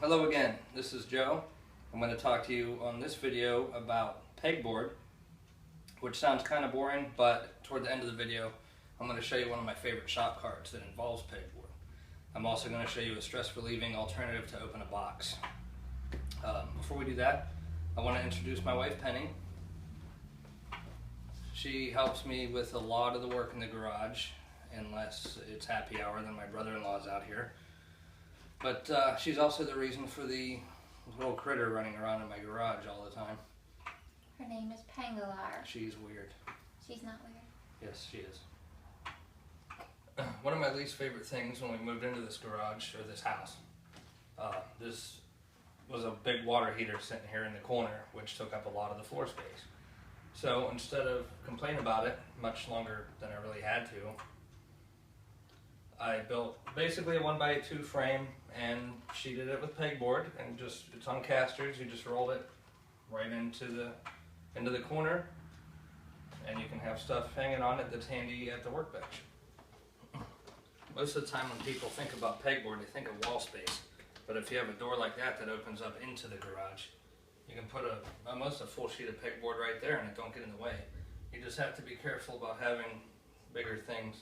Hello again, this is Joe. I'm going to talk to you on this video about pegboard, which sounds kind of boring, but toward the end of the video I'm going to show you one of my favorite shop carts that involves pegboard. I'm also going to show you a stress-relieving alternative to open a box. Before we do that, I want to introduce my wife Penny. She helps me with a lot of the work in the garage, unless it's happy hour, then my brother-in-law's out here. But she's also the reason for the little critter running around in my garage all the time. Her name is Pangalar. She's weird. She's not weird. Yes, she is. One of my least favorite things when we moved into this garage, or this house, this was a big water heater sitting here in the corner, which took up a lot of the floor space. So instead of complaining about it much longer than I really had to, I built basically a 1x2 frame and sheeted it with pegboard, and it's on casters. You just rolled it right into the corner, and you can have stuff hanging on it that's handy at the workbench. Most of the time when people think about pegboard, they think of wall space, but if you have a door like that that opens up into the garage, you can put almost a full sheet of pegboard right there and it don't get in the way. You just have to be careful about having bigger things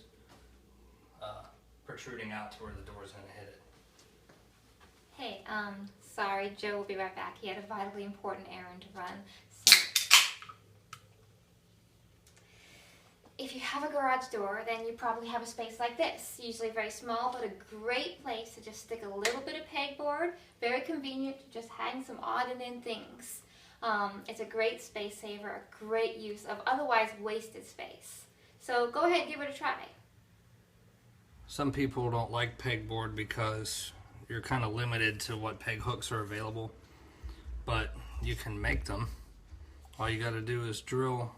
protruding out to where the door's going to hit it. Hey, sorry, Joe will be right back. He had a vitally important errand to run. So, if you have a garage door, then you probably have a space like this. Usually very small, but a great place to just stick a little bit of pegboard. Very convenient to just hang some odd and end things. It's a great space saver, a great use of otherwise wasted space. So go ahead and give it a try. Some people don't like pegboard because you're kind of limited to what peg hooks are available, but you can make them. All you got to do is drill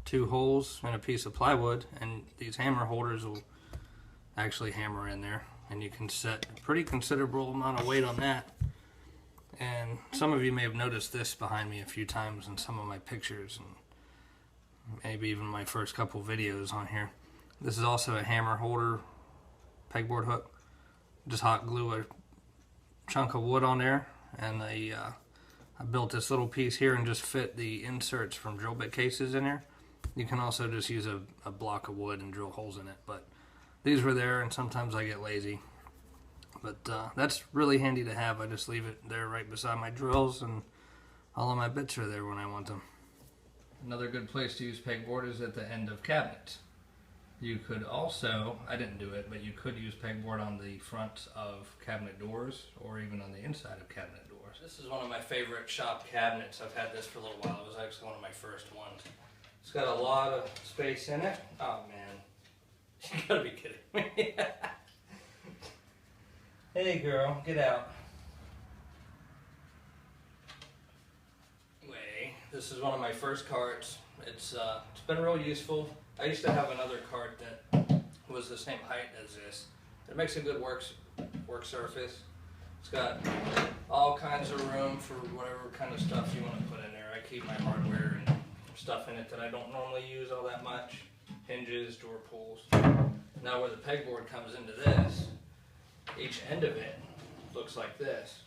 2 holes in a piece of plywood, and these hammer holders will actually hammer in there, and you can set a pretty considerable amount of weight on that. And some of you may have noticed this behind me a few times in some of my pictures, and maybe even my first couple videos on here. This is also a hammer holder pegboard hook. Just hot glue a chunk of wood on there, and I built this little piece here and just fit the inserts from drill bit cases in here. You can also just use a block of wood and drill holes in it, but these were there, and sometimes I get lazy. But that's really handy to have. I just leave it there right beside my drills, and all of my bits are there when I want them. Another good place to use pegboard is at the end of cabinets. You could also, I didn't do it, but you could use pegboard on the front of cabinet doors, or even on the inside of cabinet doors. This is one of my favorite shop cabinets. I've had this for a little while. It was actually one of my first ones. It's got a lot of space in it. Oh man, you gotta be kidding me. Hey girl, get out. Anyway, this is one of my first carts. It's been real useful. I used to have another cart that was the same height as this. It makes a good work surface. It's got all kinds of room for whatever kind of stuff you want to put in there. I keep my hardware and stuff in it that I don't normally use all that much. Hinges, door pulls. Now where the pegboard comes into this, each end of it looks like this.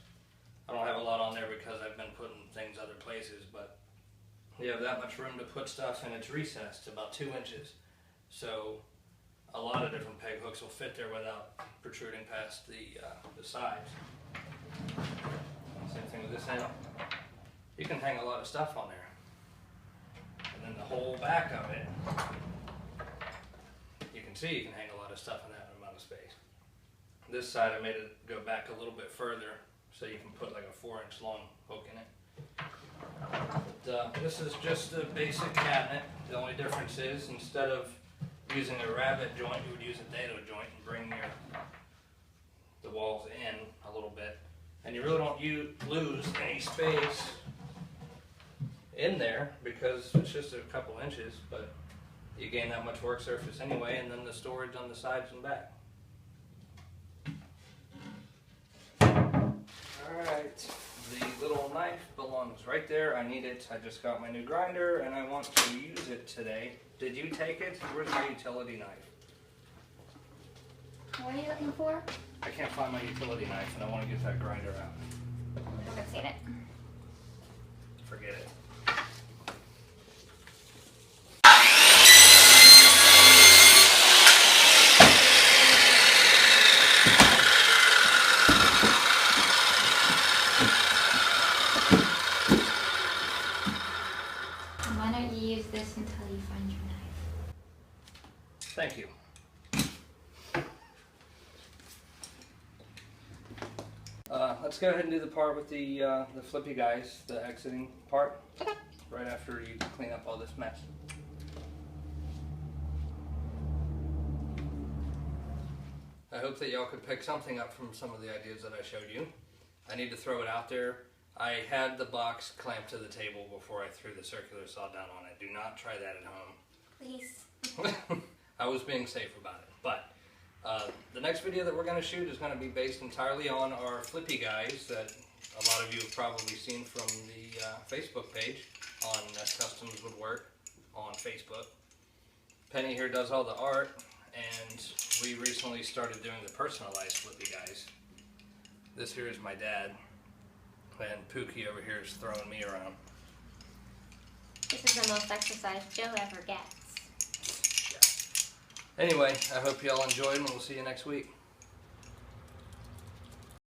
I don't have a lot on there because I've been putting things other places, but you have that much room to put stuff, and it's recessed about 2 inches. So a lot of different peg hooks will fit there without protruding past the sides. Same thing with this end. You can hang a lot of stuff on there. And then the whole back of it, you can see you can hang a lot of stuff in that amount of space. This side I made it go back a little bit further so you can put like a 4-inch long hook in it. But, this is just a basic cabinet. The only difference is, instead of using a rabbet joint, you would use a dado joint and bring the walls in a little bit. And you really don't lose any space in there because it's just a couple inches, but you gain that much work surface anyway, and then the storage on the sides and back. Alright, the little knife belongs right there. I need it. I just got my new grinder and I want to use it today. Did you take it? Where's my utility knife? What are you looking for? I can't find my utility knife and I want to get that grinder out. go ahead and do the part with the flippy guys, the exiting part. Okay. Right after you clean up all this mess. I hope that y'all could pick something up from some of the ideas that I showed you. I need to throw it out there. I had the box clamped to the table before I threw the circular saw down on it. Do not try that at home. Please. I was being safe about it. But the next video that we're going to shoot is going to be based entirely on our flippy guys that a lot of you have probably seen from the Facebook page on Ness Customs Woodwork on Facebook. Penny here does all the art, and we recently started doing the personalized flippy guys. This here is my dad, and Pookie over here is throwing me around. This is the most exercise Joe ever gets. Yeah. Anyway, I hope y'all enjoyed, and we'll see you next week.